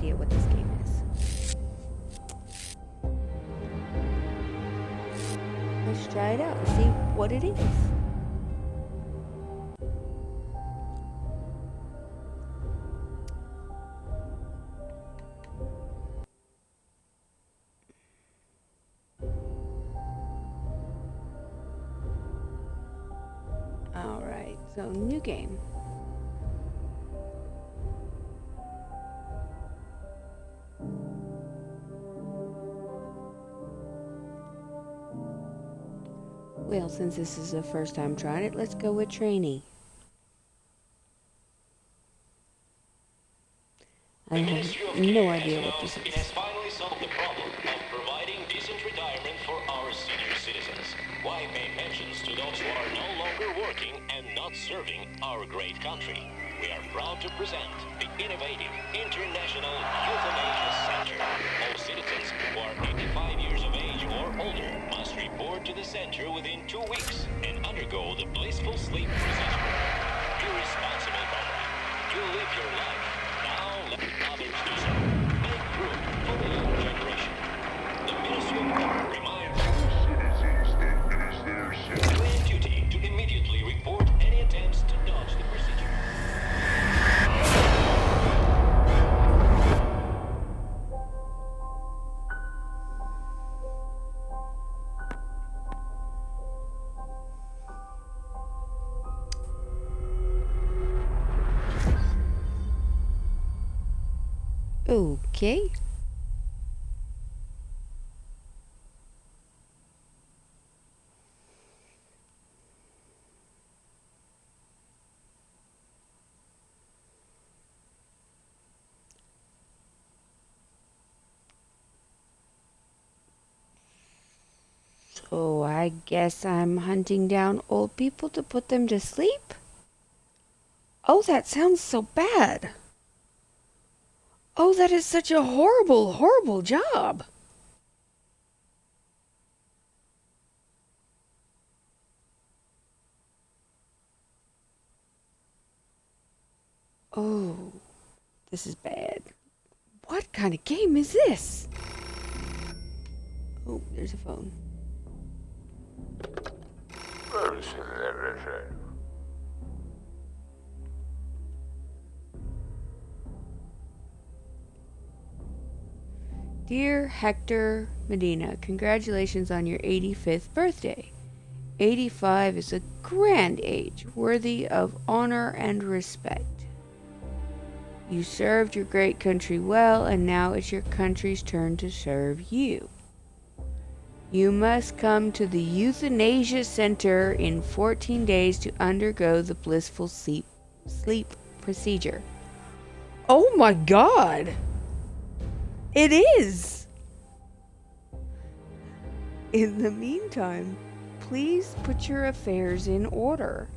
idea what this game is. Let's try it out and see what it is. Alright, so new game. Well, since this is the first time trying it, let's go with trainee. I have no idea what this It is. has finally solved the problem of providing decent retirement for our senior citizens. Why pay pensions to those who are no longer working and not serving our great country? We are proud to present the innovative International Euthanasia Center. All citizens who are 85 years of age or older must report to the center within 2 weeks and undergo the blissful sleep procedure. Be responsible, comrade. You live your life. Now let others do so. Make room for the young generation. The Ministry of War reminds you in duty to immediately report any attempts to dodge the procedure. Okay. So I guess I'm hunting down old people to put them to sleep? Oh, that sounds so bad. Oh, that is such a horrible, horrible job. Oh, this is bad. What kind of game is this? Oh, there's a phone. Dear Hector Medina, congratulations on your 85th birthday. 85 is a grand age, worthy of honor and respect. You served your great country well, and now it's your country's turn to serve you. You must come to the Euthanasia Center in 14 days to undergo the blissful sleep procedure. Oh my God! It is! In the meantime, please put your affairs in order.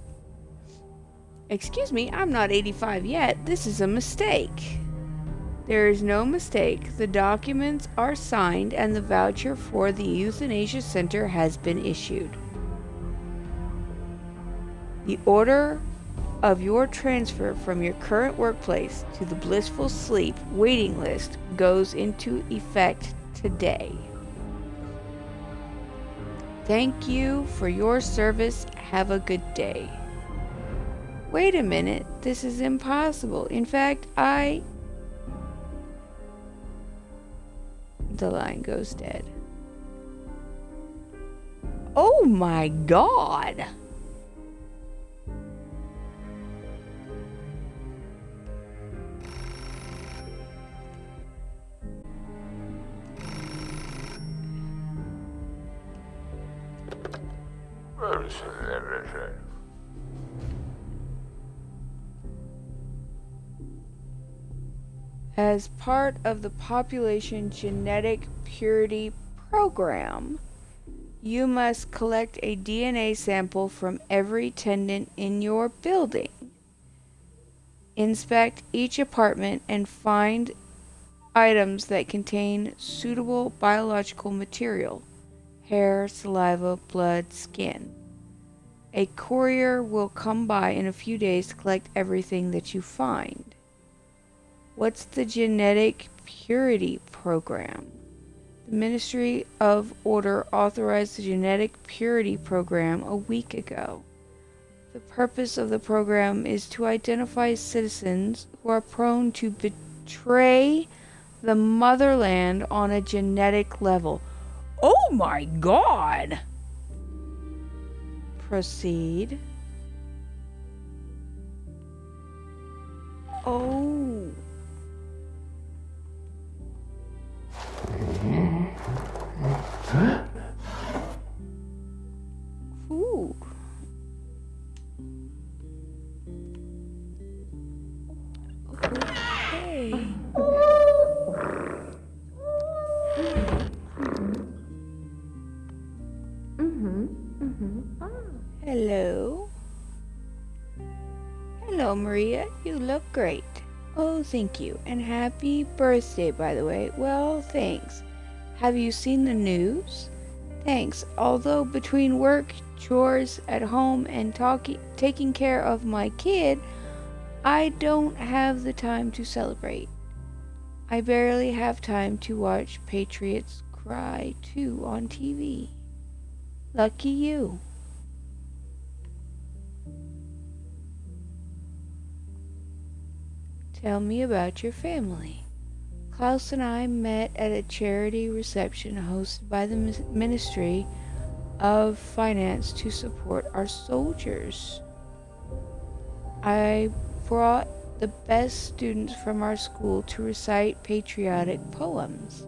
Excuse me, I'm not 85 yet. This is a mistake. There is no mistake. The documents are signed and the voucher for the Euthanasia Center has been issued. The order of your transfer from your current workplace to the blissful sleep waiting list goes into effect today. Thank you for your service. Have a good day. Wait a minute. This is impossible. In fact, The line goes dead. Oh my God! As part of the Population Genetic Purity Program, you must collect a DNA sample from every tenant in your building. Inspect each apartment and find items that contain suitable biological material: hair, saliva, blood, skin. A courier will come by in a few days to collect everything that you find. What's the Genetic Purity Program? The Ministry of Order authorized the Genetic Purity Program a week ago. The purpose of the program is to identify citizens who are prone to betray the motherland on a genetic level. Oh my God! Proceed. Oh. Ooh. Okay. Hello. Hello, Maria. You look great. Oh, thank you. And happy birthday, by the way. Well, thanks. Have you seen the news? Thanks. Although between work, chores at home, and taking care of my kid, I don't have the time to celebrate. I barely have time to watch Patriots Cry 2 on TV. Lucky you. Tell me about your family. Klaus and I met at a charity reception hosted by the Ministry of Finance to support our soldiers. I brought the best students from our school to recite patriotic poems.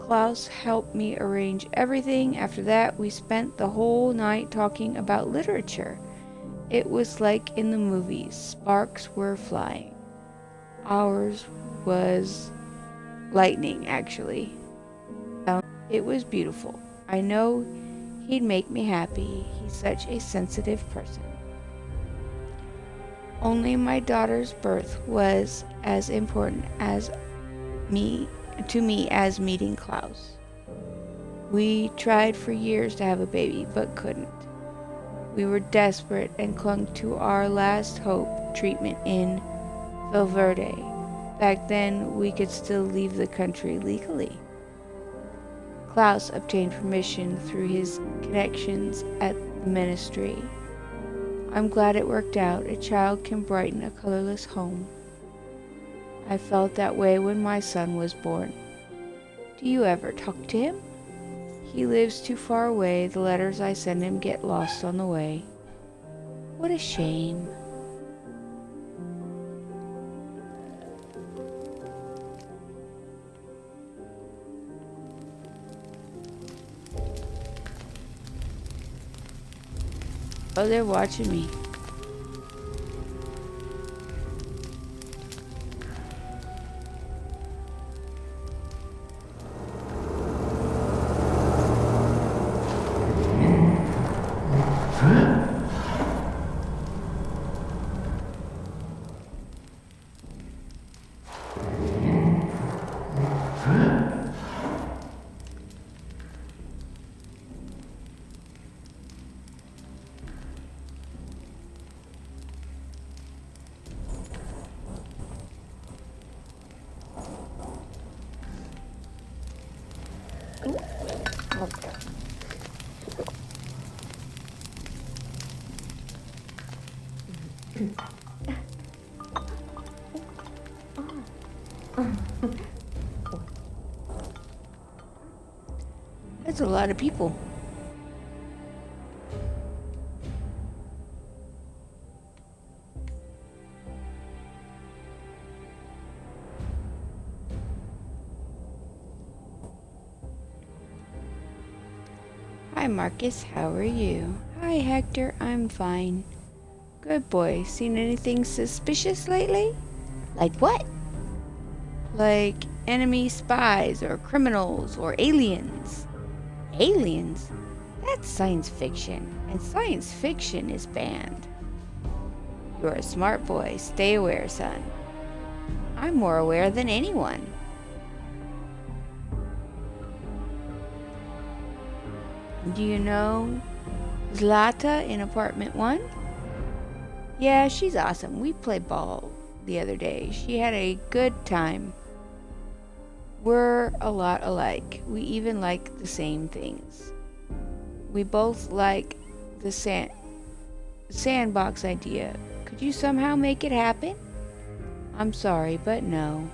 Klaus helped me arrange everything. After that, we spent the whole night talking about literature. It was like in the movies. Sparks were flying. Ours was lightning, actually. It was beautiful. I know he'd make me happy. He's such a sensitive person. Only my daughter's birth was as important to me as meeting Klaus. We tried for years to have a baby, but couldn't. We were desperate and clung to our last hope, treatment in Valverde. Back then, we could still leave the country legally. Klaus obtained permission through his connections at the ministry. I'm glad it worked out. A child can brighten a colorless home. I felt that way when my son was born. Do you ever talk to him? He lives too far away. The letters I send him get lost on the way. What a shame. Oh, they're watching me. That's a lot of people. Hi Marcus, how are you? Hi Hector, I'm fine. Good boy. Seen anything suspicious lately? Like what? Like enemy spies or criminals or aliens. Aliens? That's science fiction, and science fiction is banned. You're a smart boy. Stay aware, son. I'm more aware than anyone. Do you know Zlata in apartment 1? Yeah, she's awesome. We play ball the other day. She had a good time. We're a lot alike. We even like the same things. We both like the sandbox idea. Could you somehow make it happen? I'm sorry, but no.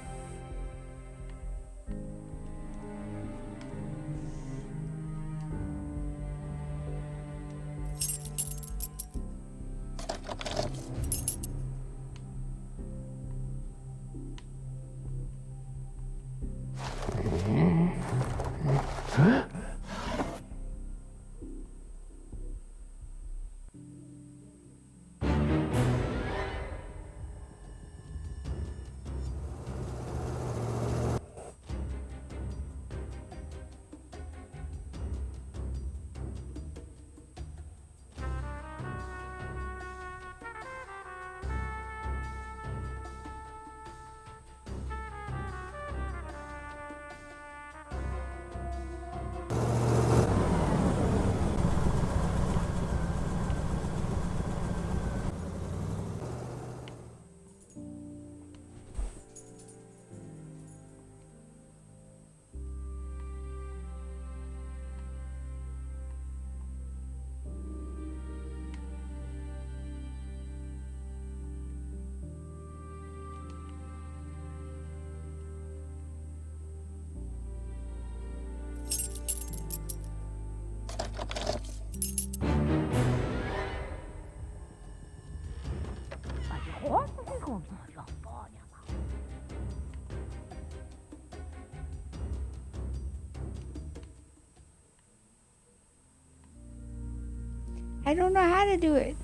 I don't know how to do it.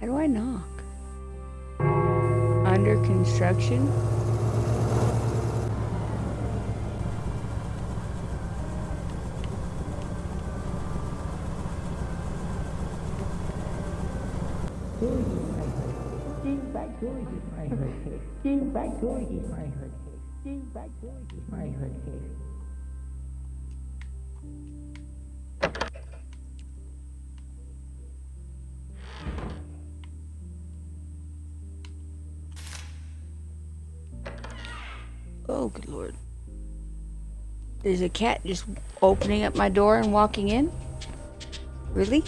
How do I knock? Under construction? Oh, good lord. There's a cat just opening up my door and walking in? Really?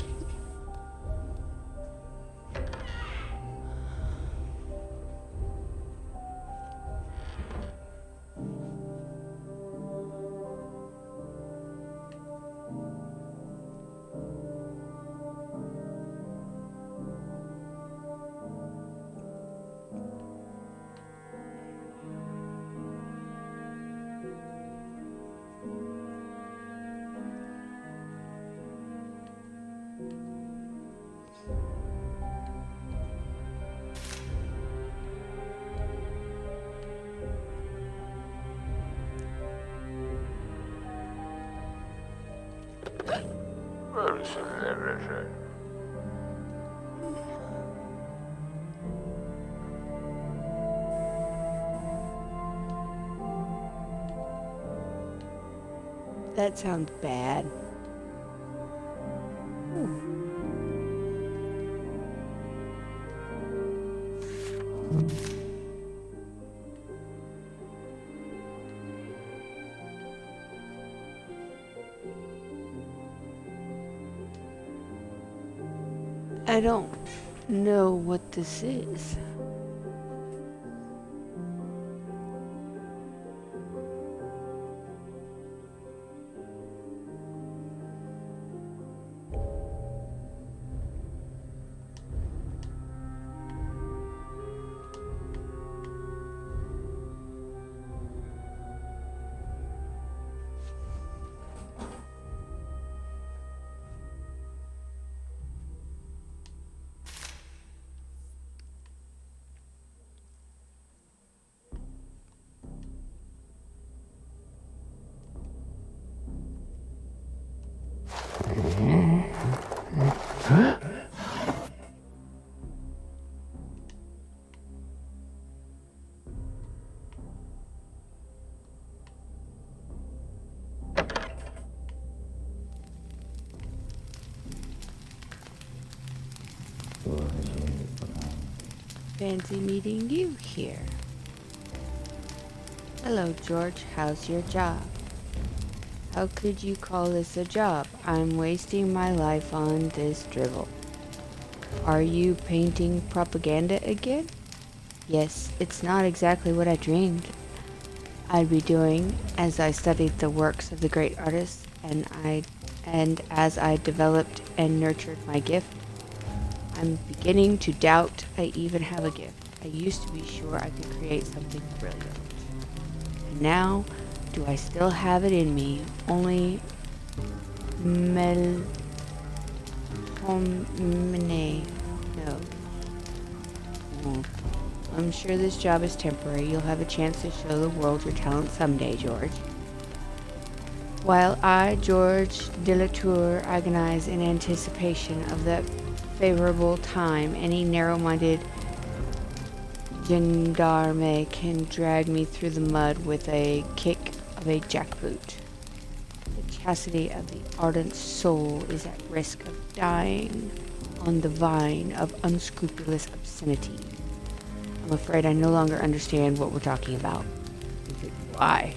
That sounds bad. I don't know what this is. Fancy meeting you here. Hello, George. How's your job? How could you call this a job? I'm wasting my life on this drivel. Are you painting propaganda again? Yes, it's not exactly what I dreamed I'd be doing as I studied the works of the great artists and as I developed and nurtured my gift. I'm beginning to doubt I even have a gift. I used to be sure I could create something brilliant. And now, do I still have it in me? Only Melpomene knows. I'm sure this job is temporary. You'll have a chance to show the world your talent someday, George. While I, George de la Tour, agonize in anticipation of that favorable time, any narrow-minded gendarme can drag me through the mud with a kick of a jackboot. The chastity of the ardent soul is at risk of dying on the vine of unscrupulous obscenity. I'm afraid I no longer understand what we're talking about. Why?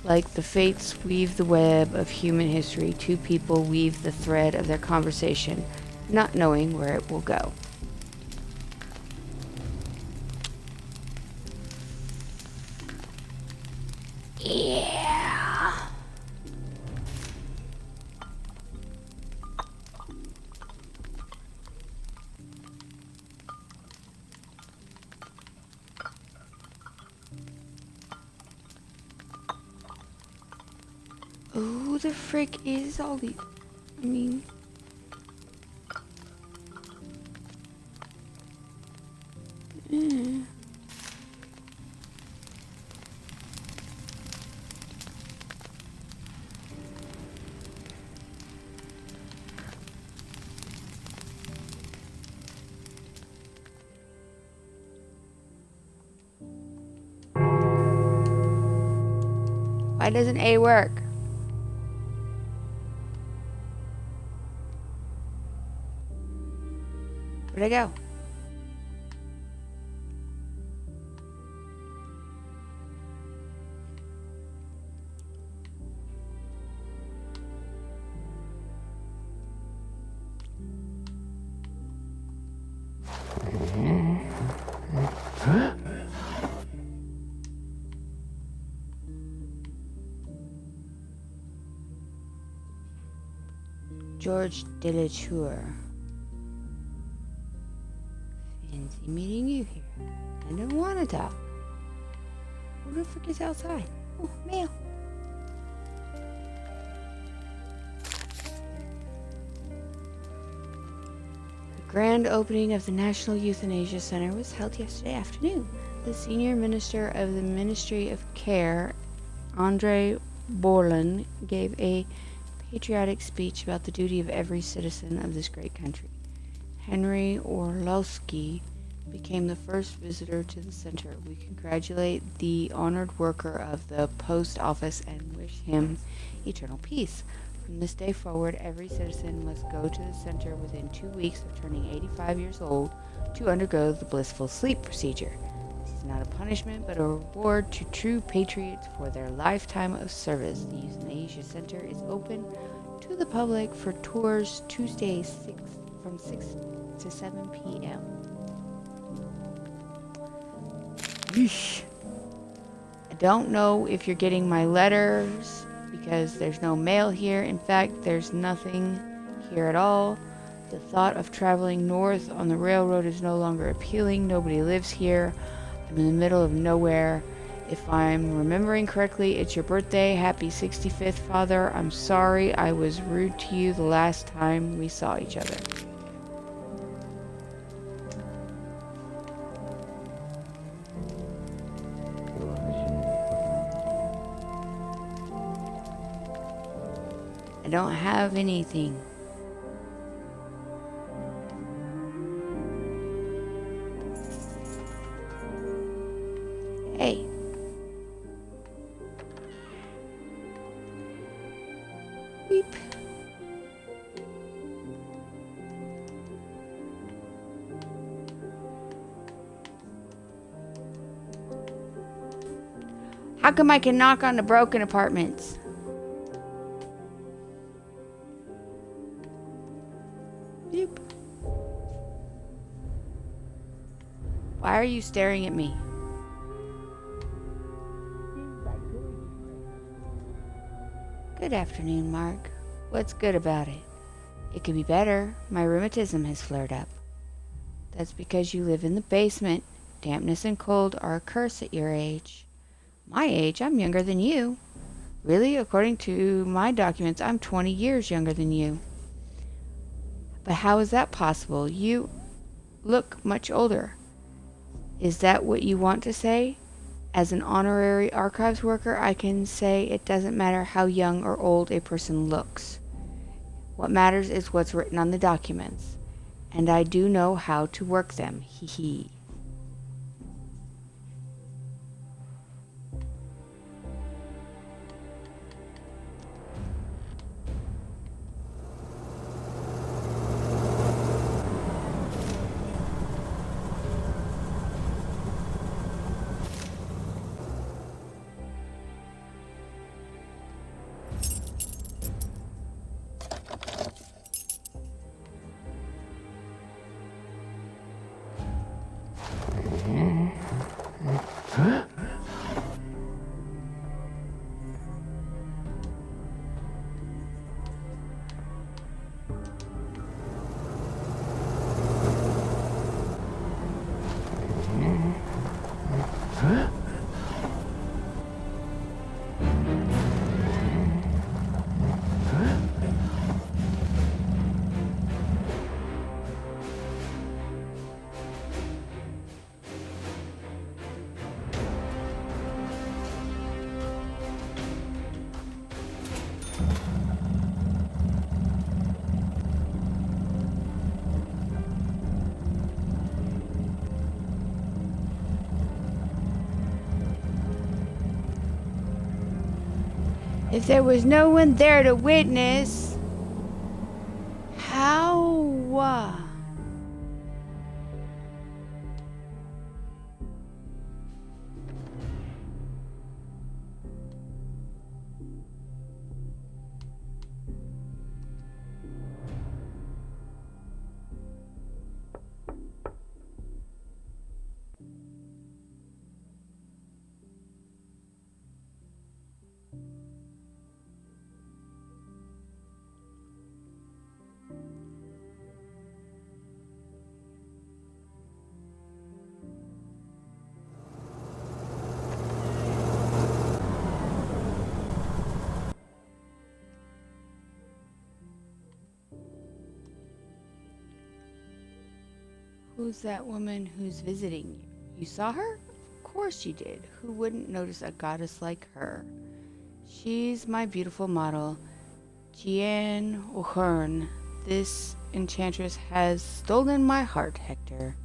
Like the fates weave the web of human history, two people weave the thread of their conversation, not knowing where it will go. Yeah. Who the frick is all these? I mean... Why doesn't A work? Where'd I go? George de la Tour. Fancy meeting you here. I don't want to talk. Who the frick is outside? Oh, mail. The grand opening of the National Euthanasia Center was held yesterday afternoon. The senior minister of the Ministry of Care, André Borlin, gave a patriotic speech about the duty of every citizen of this great country. Henry Orlowski became the first visitor to the center. We congratulate the honored worker of the post office and wish him eternal peace. From this day forward, every citizen must go to the center within 2 weeks of turning 85 years old to undergo the blissful sleep procedure. This is not a punishment, but a reward to true patriots for their lifetime of service. The Euthanasia Center is open to the public for tours Tuesdays from 6 to 7 p.m. Yeesh. I don't know if you're getting my letters because there's no mail here. In fact, there's nothing here at all. The thought of traveling north on the railroad is no longer appealing. Nobody lives here. I'm in the middle of nowhere. If I'm remembering correctly, it's your birthday. Happy 65th, Father. I'm sorry I was rude to you the last time we saw each other. I don't have anything. Hey. Weep. How come I can knock on the broken apartments? Beep. Why are you staring at me? Good afternoon, Mark. What's good about it? It could be better. My rheumatism has flared up. That's because you live in the basement. Dampness and cold are a curse at your age. My age? I'm younger than you. Really? According to my documents, I'm 20 years younger than you. But how is that possible? You look much older. Is that what you want to say? As an honorary archives worker, I can say it doesn't matter how young or old a person looks. What matters is what's written on the documents. And I do know how to work them. Hee hee. If there was no one there to witness, how? Who's that woman who's visiting you? You saw her? Of course you did. Who wouldn't notice a goddess like her? She's my beautiful model, Jeanne O'Hearn. This enchantress has stolen my heart, Hector.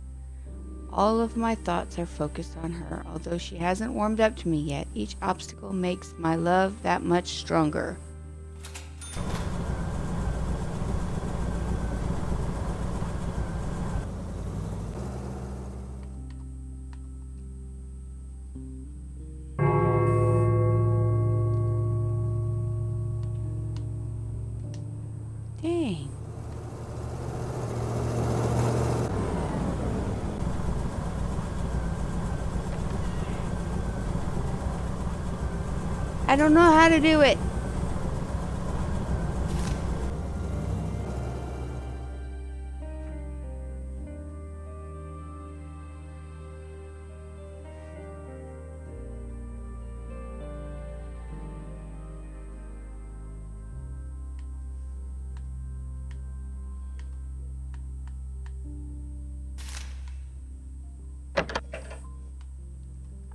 All of my thoughts are focused on her. Although she hasn't warmed up to me yet, each obstacle makes my love that much stronger. Dang. I don't know how to do it.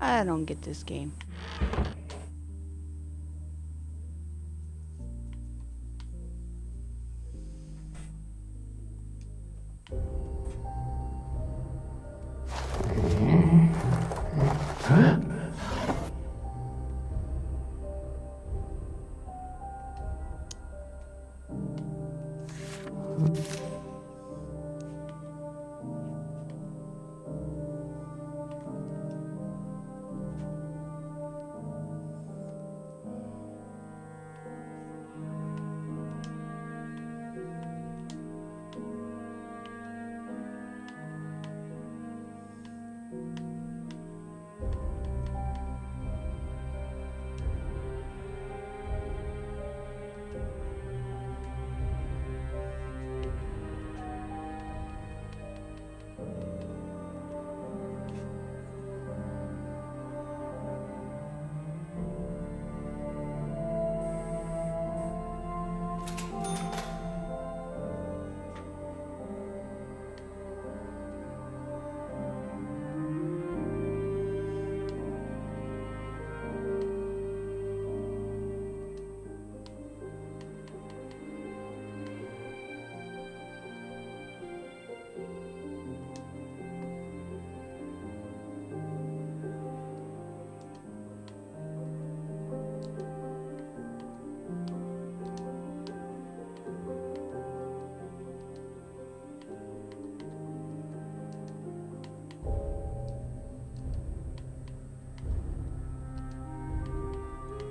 I don't get this game.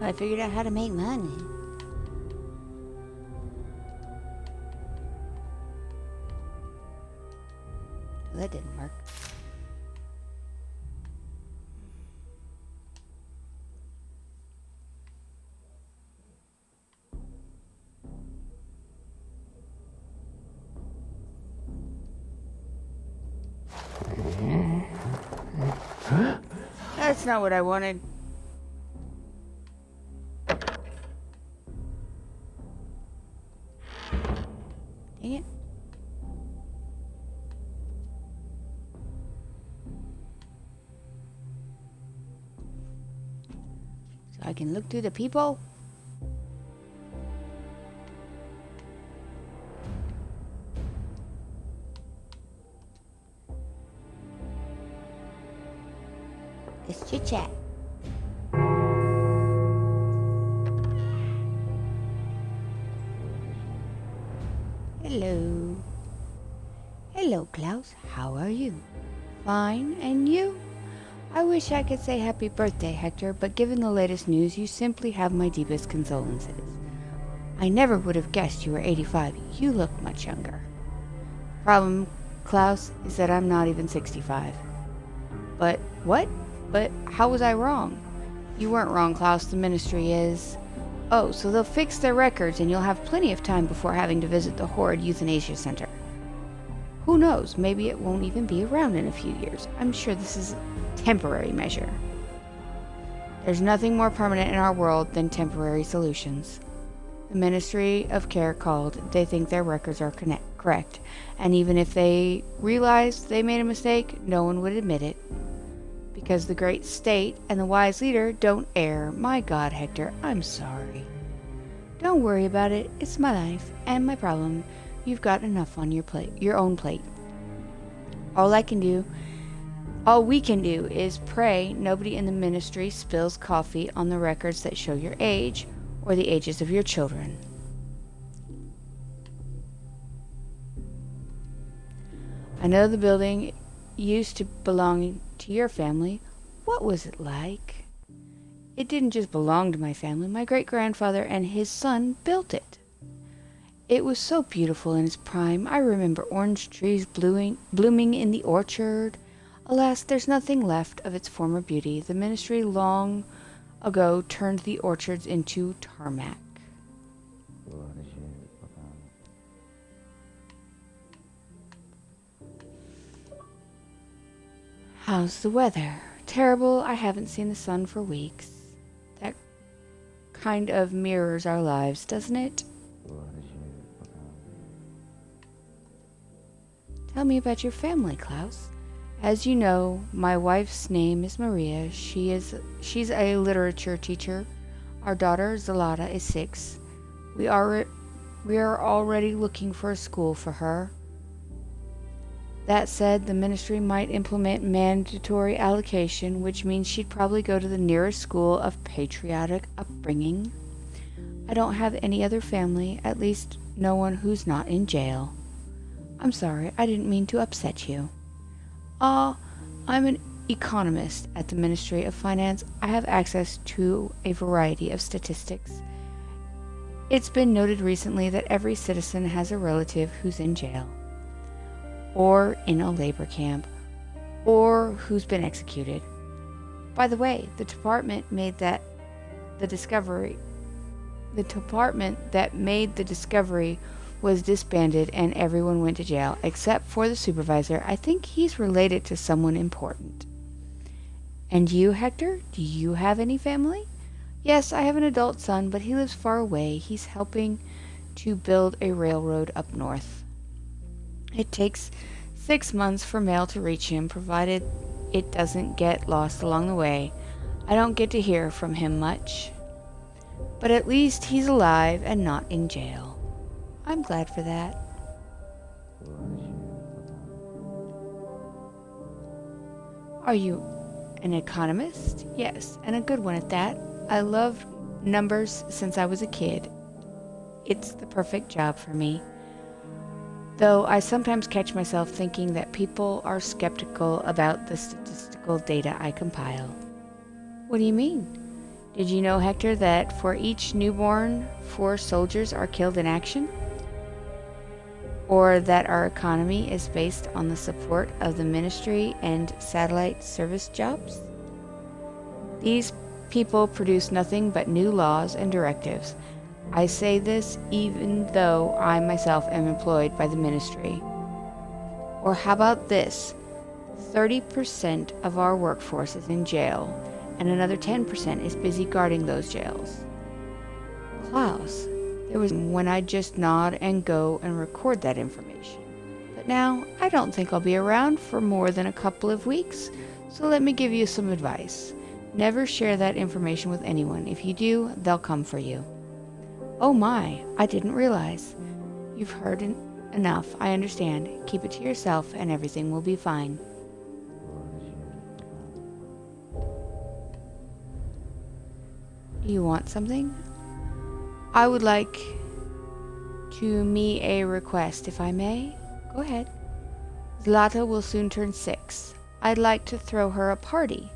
I figured out how to make money. That didn't work. That's not what I wanted. Dang it. So I can look through the people. Let's chit chat. Hello. Hello, Klaus. How are you? Fine. And you? I wish I could say happy birthday, Hector, but given the latest news, you simply have my deepest condolences. I never would have guessed you were 85. You look much younger. Problem, Klaus, is that I'm not even 65. But what? But how was I wrong? You weren't wrong, Klaus. The ministry is... Oh, so they'll fix their records and you'll have plenty of time before having to visit the Horde Euthanasia Center. Who knows? Maybe it won't even be around in a few years. I'm sure this is a temporary measure. There's nothing more permanent in our world than temporary solutions. The Ministry of Care called. They think their records are correct. And even if they realized they made a mistake, no one would admit it. Because the great state and the wise leader don't err. My God, Hector, I'm sorry. Don't worry about it. It's my life and my problem. You've got enough on your own plate. All we can do is pray nobody in the ministry spills coffee on the records that show your age or the ages of your children. I know the building used to belong to your family. What was it like? It didn't just belong to my family. My great-grandfather and his son built it. It was so beautiful in its prime. I remember orange trees blooming in the orchard. Alas, there's nothing left of its former beauty. The ministry long ago turned the orchards into tarmac. How's the weather? Terrible. I haven't seen the sun for weeks. That kind of mirrors our lives, doesn't it? Tell me about your family, Klaus. As you know, my wife's name is Maria. She's a literature teacher. Our daughter, Zalata, is 6. We are already looking for a school for her. That said, the ministry might implement mandatory allocation, which means she'd probably go to the nearest school of patriotic upbringing. I don't have any other family, at least no one who's not in jail. I'm sorry, I didn't mean to upset you. I'm an economist at the Ministry of Finance. I have access to a variety of statistics. It's been noted recently that every citizen has a relative who's in jail, or in a labor camp, or who's been executed. By the way, the department that made the discovery was disbanded and everyone went to jail, except for the supervisor. I think he's related to someone important. And you, Hector? Do you have any family? Yes, I have an adult son, but he lives far away. He's helping to build a railroad up north. It takes 6 months for mail to reach him, provided it doesn't get lost along the way. I don't get to hear from him much. But at least he's alive and not in jail. I'm glad for that. Are you an economist? Yes, and a good one at that. I love numbers since I was a kid. It's the perfect job for me. Though I sometimes catch myself thinking that people are skeptical about the statistical data I compile. What do you mean? Did you know, Hector, that for each newborn, 4 soldiers are killed in action? Or that our economy is based on the support of the ministry and satellite service jobs? These people produce nothing but new laws and directives. I say this even though I myself am employed by the ministry. Or how about this? 30% of our workforce is in jail, and another 10% is busy guarding those jails. Klaus, there was when I'd just nod and go and record that information. But now, I don't think I'll be around for more than a couple of weeks, so let me give you some advice. Never share that information with anyone. If you do, they'll come for you. Oh my, I didn't realize. You've heard enough, I understand. Keep it to yourself and everything will be fine. Do you want something? I would like to me a request, if I may. Go ahead. Zlata will soon turn 6. I'd like to throw her a party.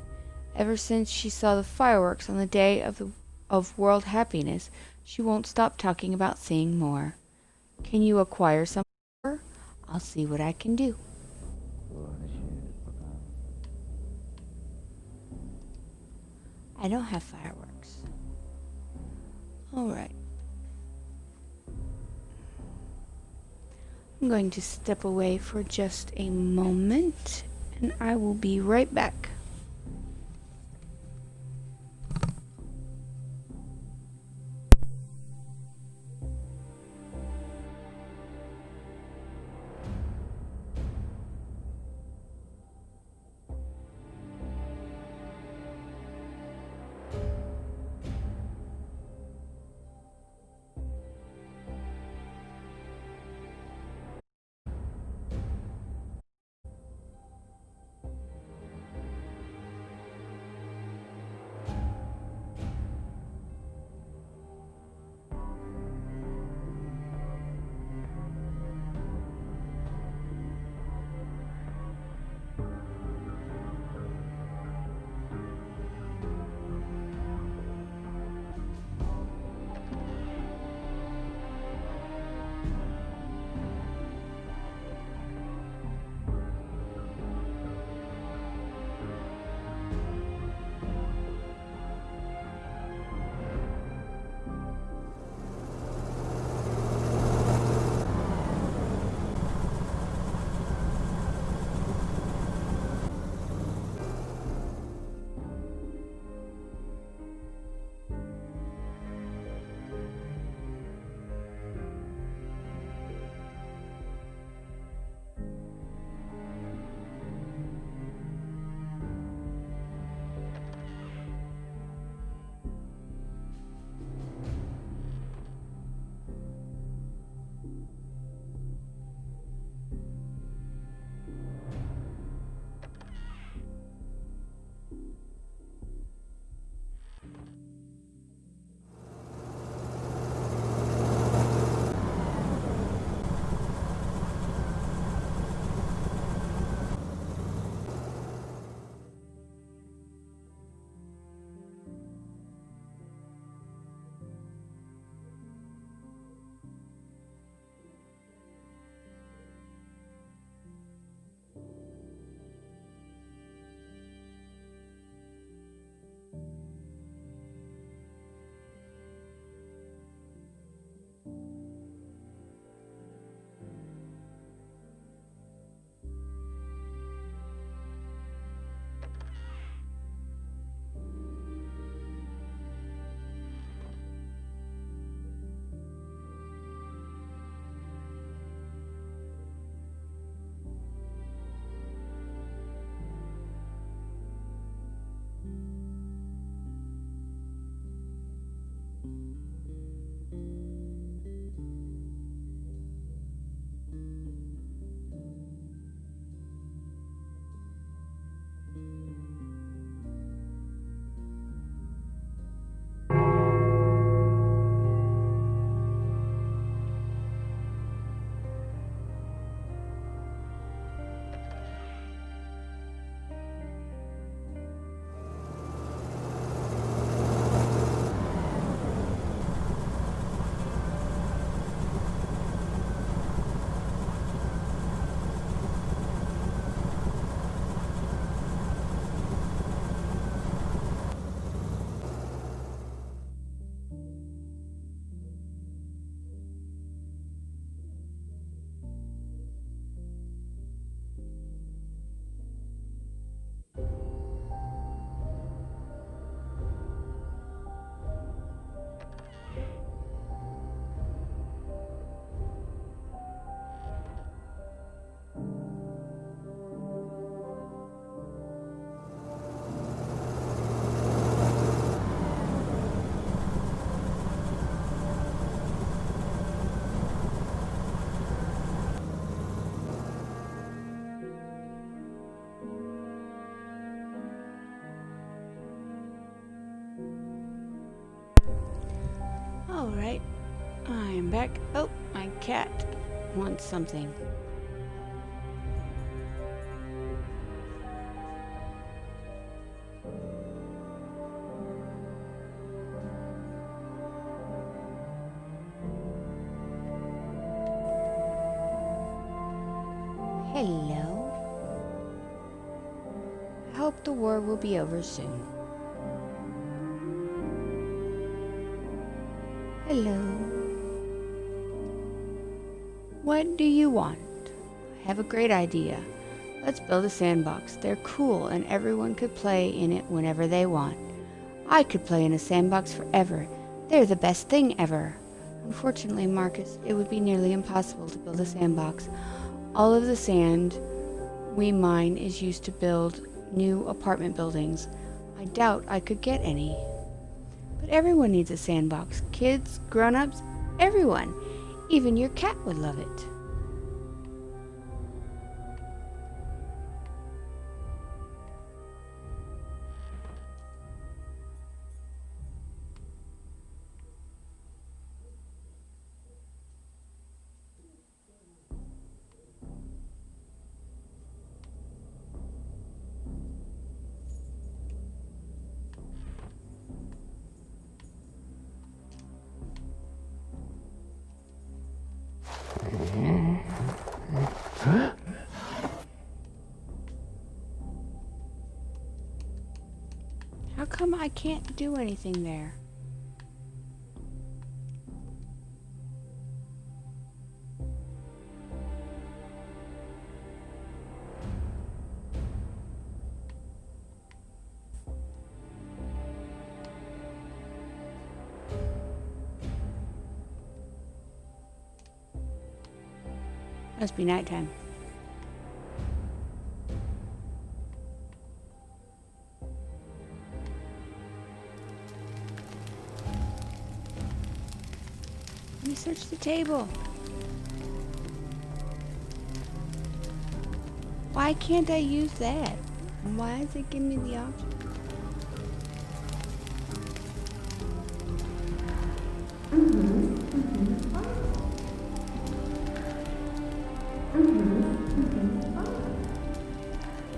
Ever since she saw the fireworks on the day of World Happiness, she won't stop talking about seeing more. Can you acquire some for her? I'll see what I can do. I don't have fireworks. Alright. I'm going to step away for just a moment, and I will be right back. I am back. Oh, my cat wants something. Hello. I hope the war will be over soon. Hello. What do you want? I have a great idea. Let's build a sandbox. They're cool and everyone could play in it whenever they want. I could play in a sandbox forever. They're the best thing ever. Unfortunately, Marcus, it would be nearly impossible to build a sandbox. All of the sand we mine is used to build new apartment buildings. I doubt I could get any. But everyone needs a sandbox. Kids, grown-ups, everyone. Even your cat would love it. How come I can't do anything there? Must be nighttime. Let me search the table. Why can't I use that? Why does it give me the option?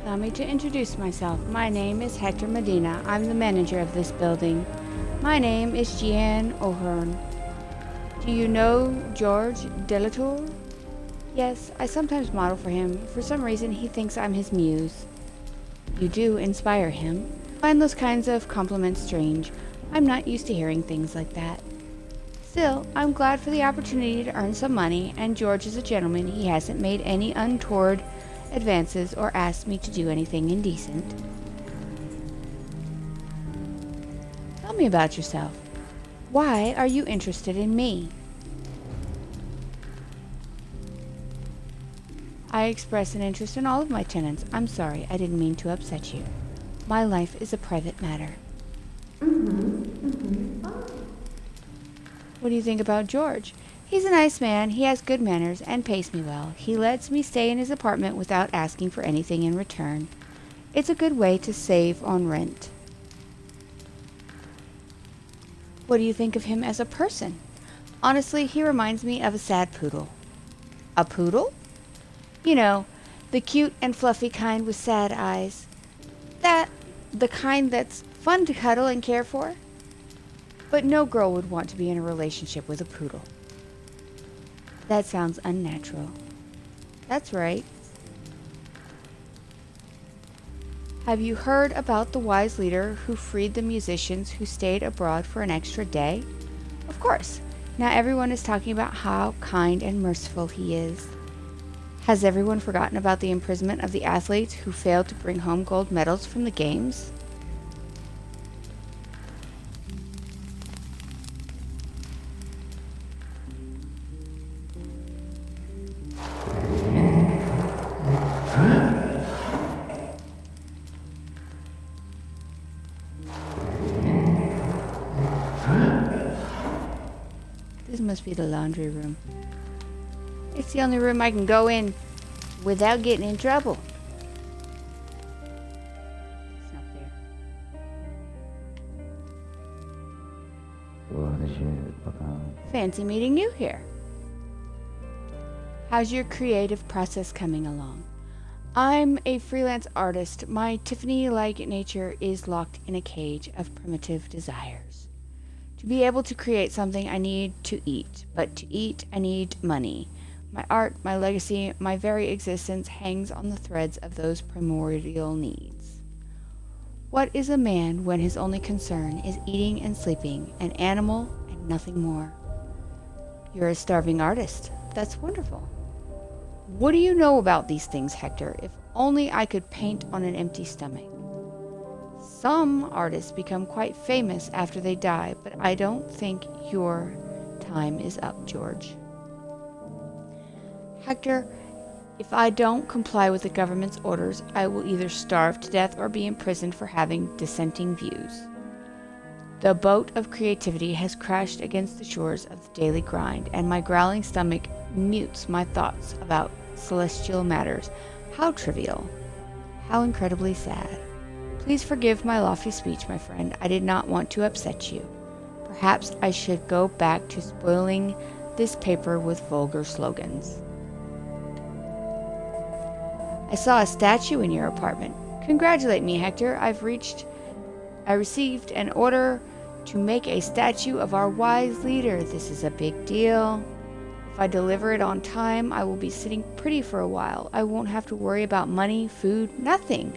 Allow me to introduce myself. My name is Hector Medina. I'm the manager of this building. My name is Jeanne O'Hearn. Do you know George Delatour? Yes, I sometimes model for him. For some reason, he thinks I'm his muse. You do inspire him. I find those kinds of compliments strange. I'm not used to hearing things like that. Still, I'm glad for the opportunity to earn some money, and George is a gentleman. He hasn't made any untoward advances or asked me to do anything indecent. Tell me about yourself. Why are you interested in me? I express an interest in all of my tenants. I'm sorry, I didn't mean to upset you. My life is a private matter. What do you think about George? He's a nice man, he has good manners, and pays me well. He lets me stay in his apartment without asking for anything in return. It's a good way to save on rent. What do you think of him as a person? Honestly, he reminds me of a sad poodle. A poodle? You know, the cute and fluffy kind with sad eyes. The kind that's fun to cuddle and care for. But no girl would want to be in a relationship with a poodle. That sounds unnatural. That's right. Have you heard about the wise leader who freed the musicians who stayed abroad for an extra day? Of course. Now everyone is talking about how kind and merciful he is. Has everyone forgotten about the imprisonment of the athletes who failed to bring home gold medals from the games? This must be the laundry room. It's the only room I can go in without getting in trouble. It's not fair. Fancy meeting you here. How's your creative process coming along? I'm a freelance artist. My Tiffany-like nature is locked in a cage of primitive desires. To be able to create something, I need to eat. But to eat, I need money. My art, my legacy, my very existence hangs on the threads of those primordial needs. What is a man when his only concern is eating and sleeping, an animal and nothing more? You're a starving artist. That's wonderful. What do you know about these things, Hector? If only I could paint on an empty stomach. Some artists become quite famous after they die, but I don't think your time is up, George. Hector, if I don't comply with the government's orders, I will either starve to death or be imprisoned for having dissenting views. The boat of creativity has crashed against the shores of the daily grind, and my growling stomach mutes my thoughts about celestial matters. How trivial. How incredibly sad. Please forgive my lofty speech, my friend. I did not want to upset you. Perhaps I should go back to spoiling this paper with vulgar slogans. I saw a statue in your apartment. Congratulate me, Hector. I received an order to make a statue of our wise leader. This is a big deal. If I deliver it on time, I will be sitting pretty for a while. I won't have to worry about money, food, nothing.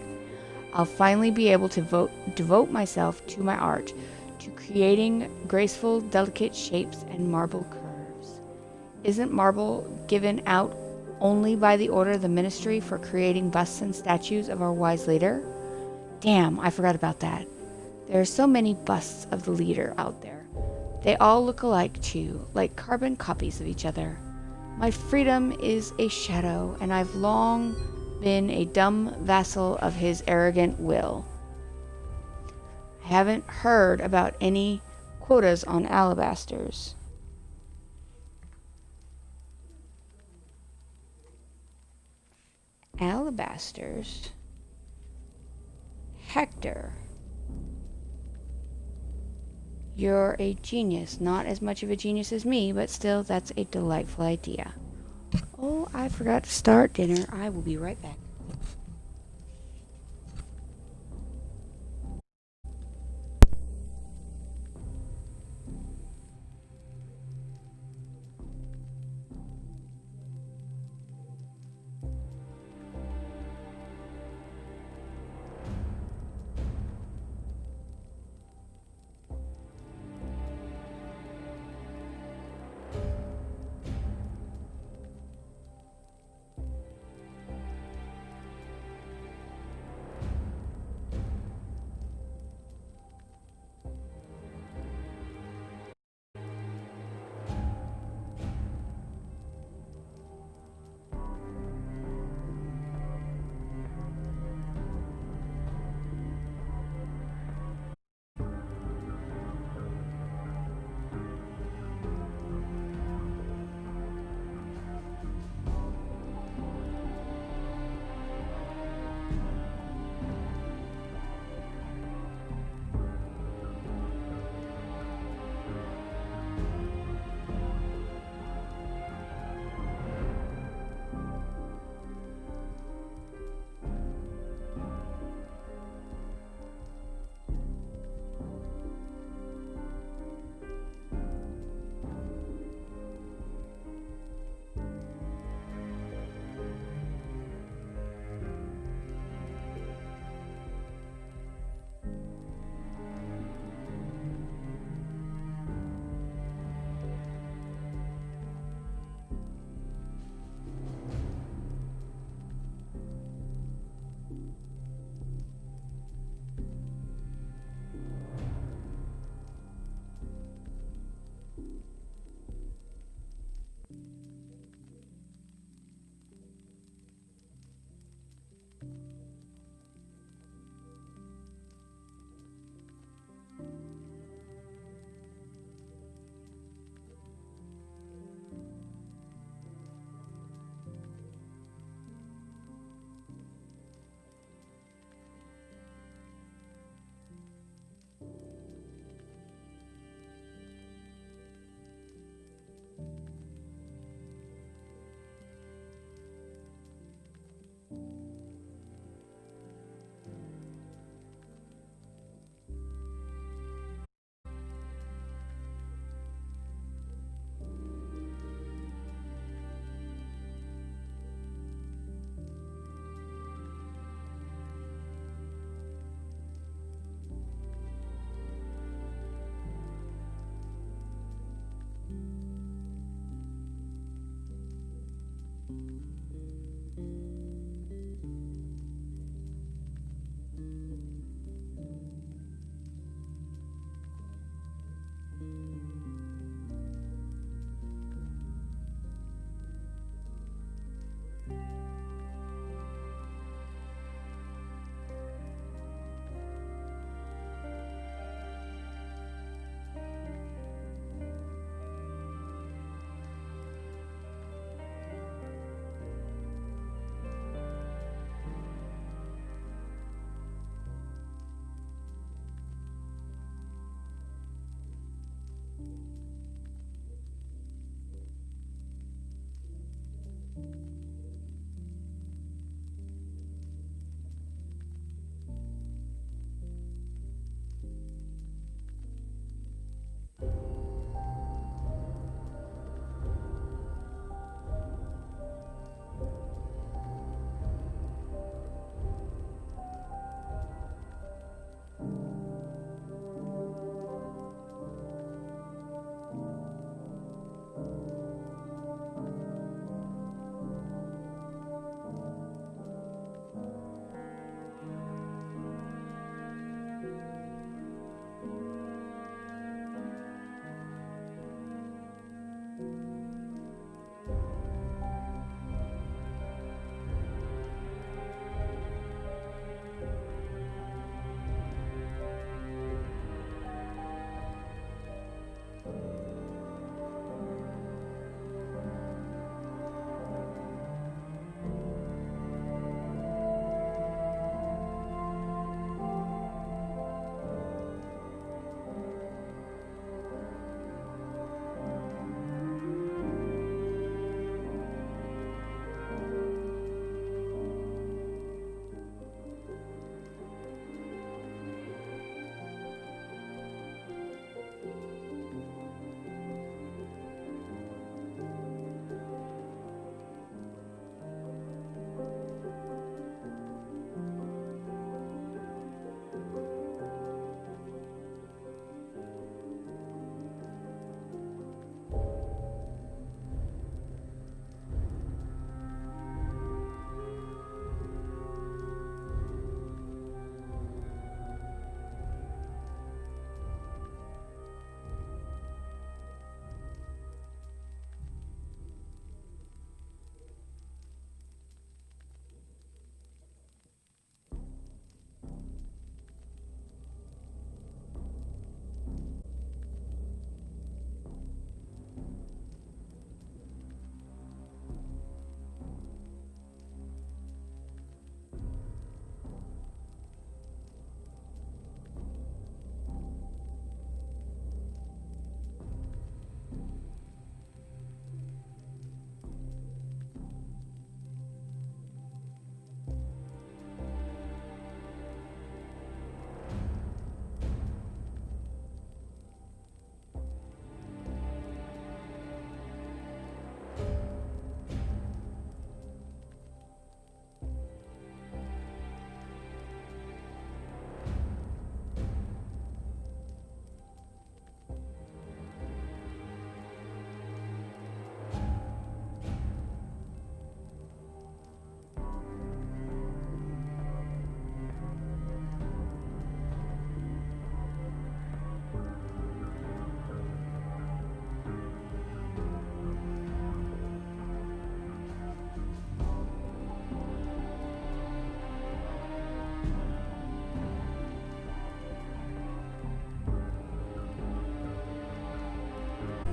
I'll finally be able to devote myself to my art, to creating graceful, delicate shapes and marble curves. Isn't marble given out only by the order of the ministry for creating busts and statues of our wise leader? Damn, I forgot about that. There are so many busts of the leader out there. They all look alike, too, like carbon copies of each other. My freedom is a shadow, and I've long been a dumb vassal of his arrogant will. I haven't heard about any quotas on alabasters. Alabasters? Hector. You're a genius. Not as much of a genius as me, but still, that's a delightful idea. Oh, I forgot to start dinner. I will be right back.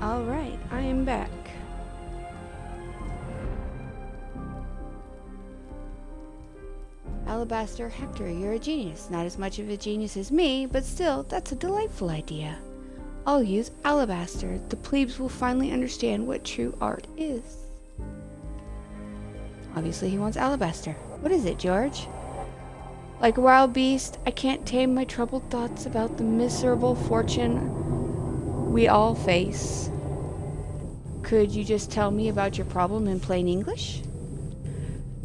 Alright, I am back. Alabaster Hector, you're a genius. Not as much of a genius as me, but still, that's a delightful idea. I'll use alabaster. The plebes will finally understand what true art is. Obviously, he wants alabaster. What is it, George? Like a wild beast, I can't tame my troubled thoughts about the miserable fortune we all face. Could you just tell me about your problem in plain English?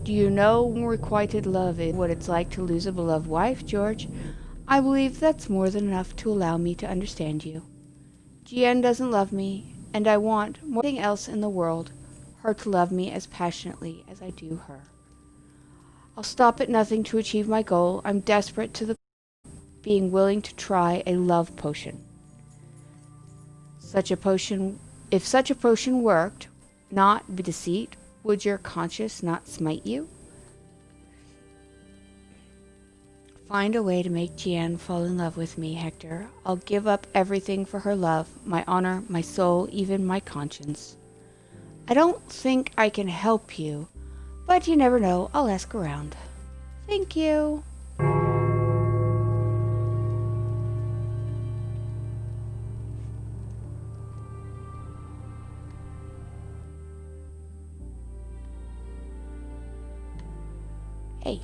Do you know unrequited love is what it's like to lose a beloved wife, George? I believe that's more than enough to allow me to understand you. Jeanne doesn't love me, and I want, more than anything else in the world, her to love me as passionately as I do her. I'll stop at nothing to achieve my goal. I'm desperate to the being willing to try a love potion. If such a potion worked, not be deceit, would your conscience not smite you? Find a way to make Jeanne fall in love with me, Hector. I'll give up everything for her love, my honor, my soul, even my conscience. I don't think I can help you, but you never know. I'll ask around. Thank you. Hey.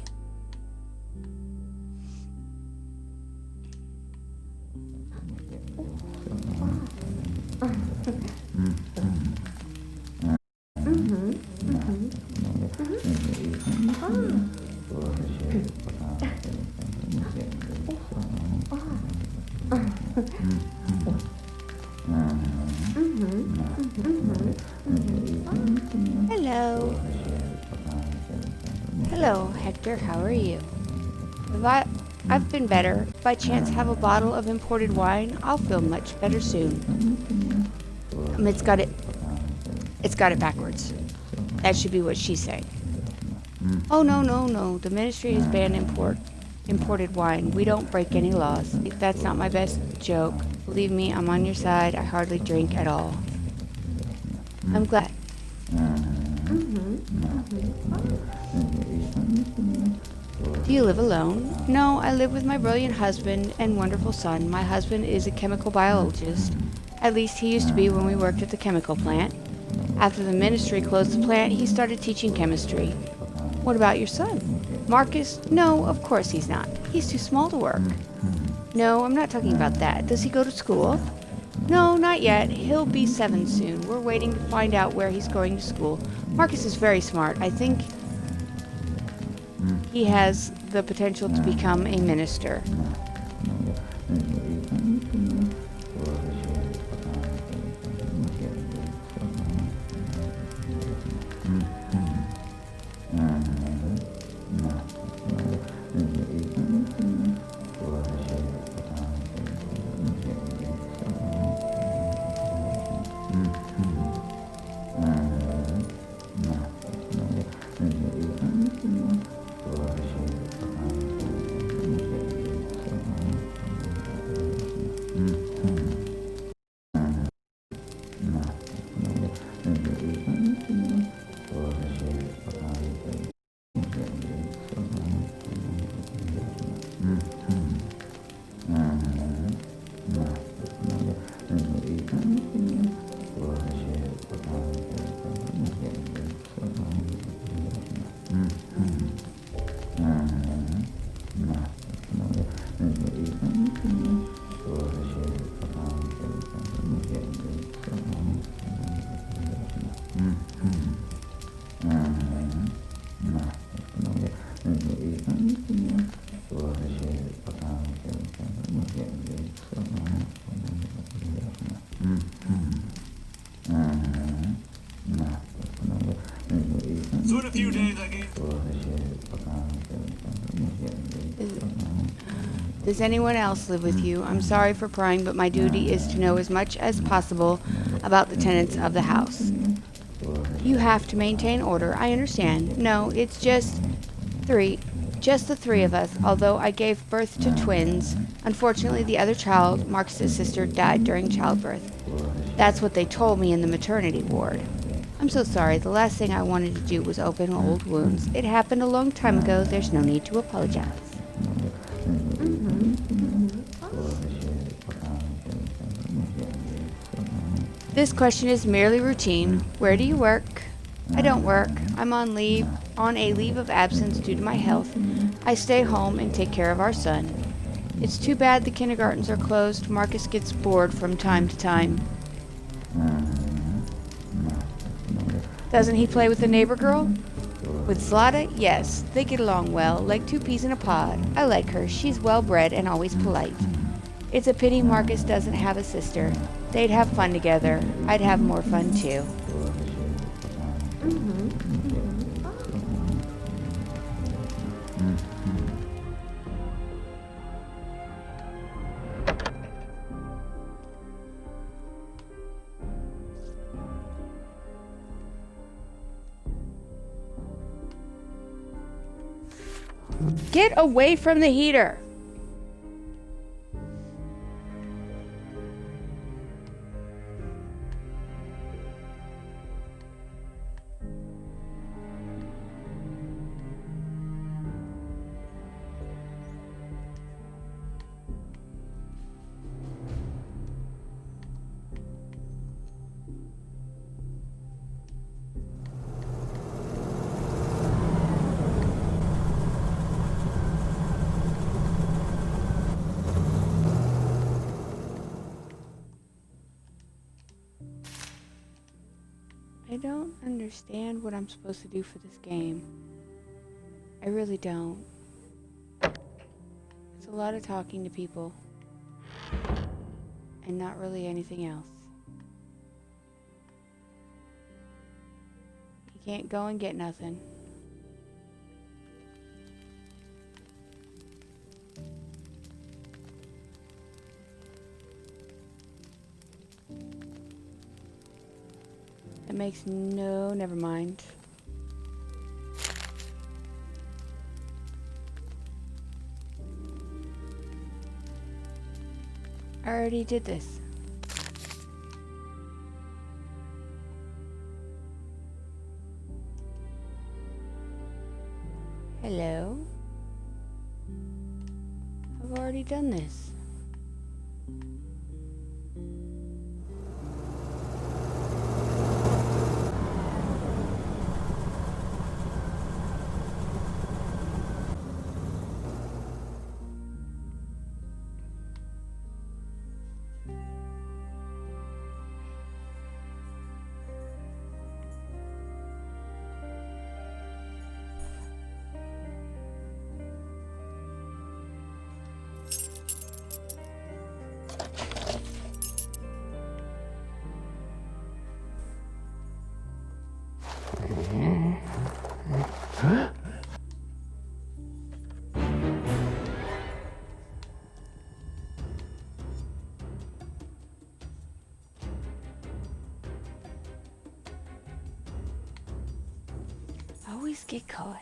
Hello. Hello, Hector. How are you? I've been better. If by chance have a bottle of imported wine, I'll feel much better soon. It's got it backwards. That should be what she's saying. Oh, no. The ministry has banned imported wine. We don't break any laws. That's not my best joke. Believe me, I'm on your side. I hardly drink at all. I'm glad. Do you live alone? No, I live with my brilliant husband and wonderful son. My husband is a chemical biologist. At least he used to be when we worked at the chemical plant. After the ministry closed the plant, he started teaching chemistry. What about your son? Marcus? No, of course he's not. He's too small to work. No, I'm not talking about that. Does he go to school? No, not yet. He'll be 7 soon. We're waiting to find out where he's going to school. Marcus is very smart. I think he has the potential to become a minister. So in a few days I gave... Does anyone else live with you? I'm sorry for prying, but my duty is to know as much as possible about the tenants of the house. You have to maintain order. I understand. No, it's just 3. Just the three of us, although I gave birth to twins. Unfortunately, the other child, Marcus's sister, died during childbirth. That's what they told me in the maternity ward. I'm so sorry. The last thing I wanted to do was open old wounds. It happened a long time ago. There's no need to apologize. This question is merely routine. Where do you work? I don't work. I'm on a leave of absence due to my health. I stay home and take care of our son. It's too bad the kindergartens are closed. Marcus gets bored from time to time. Doesn't he play with the neighbor girl? With Zlata? Yes. They get along well, like two peas in a pod. I like her. She's well-bred and always polite. It's a pity Marcus doesn't have a sister. They'd have fun together. I'd have more fun too. Get away from the heater! I don't understand what I'm supposed to do for this game. I really don't. It's a lot of talking to people. And not really anything else. You can't go and get nothing. It makes never mind. I already did this. Hello? I've already done this. I always get caught.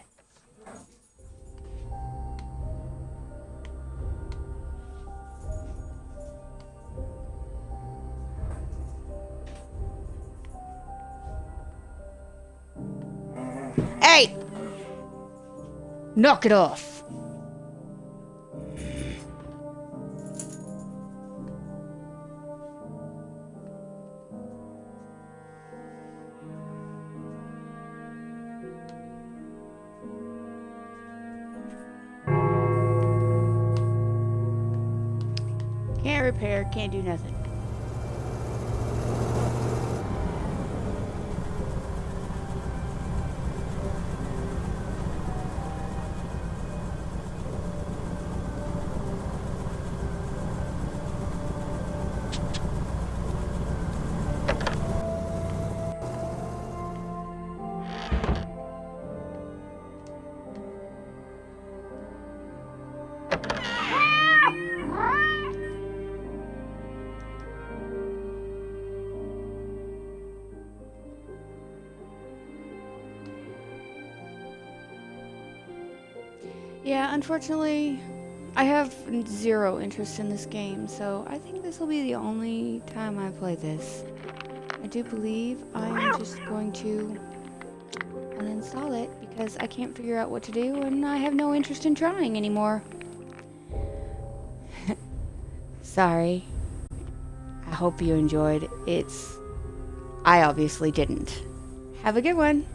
Hey! Knock it off. Can't repair, can't do nothing. Yeah, unfortunately, I have zero interest in this game, so I think this will be the only time I play this. I do believe I am just going to uninstall it because I can't figure out what to do and I have no interest in trying anymore. Sorry. I hope you enjoyed. I obviously didn't. Have a good one.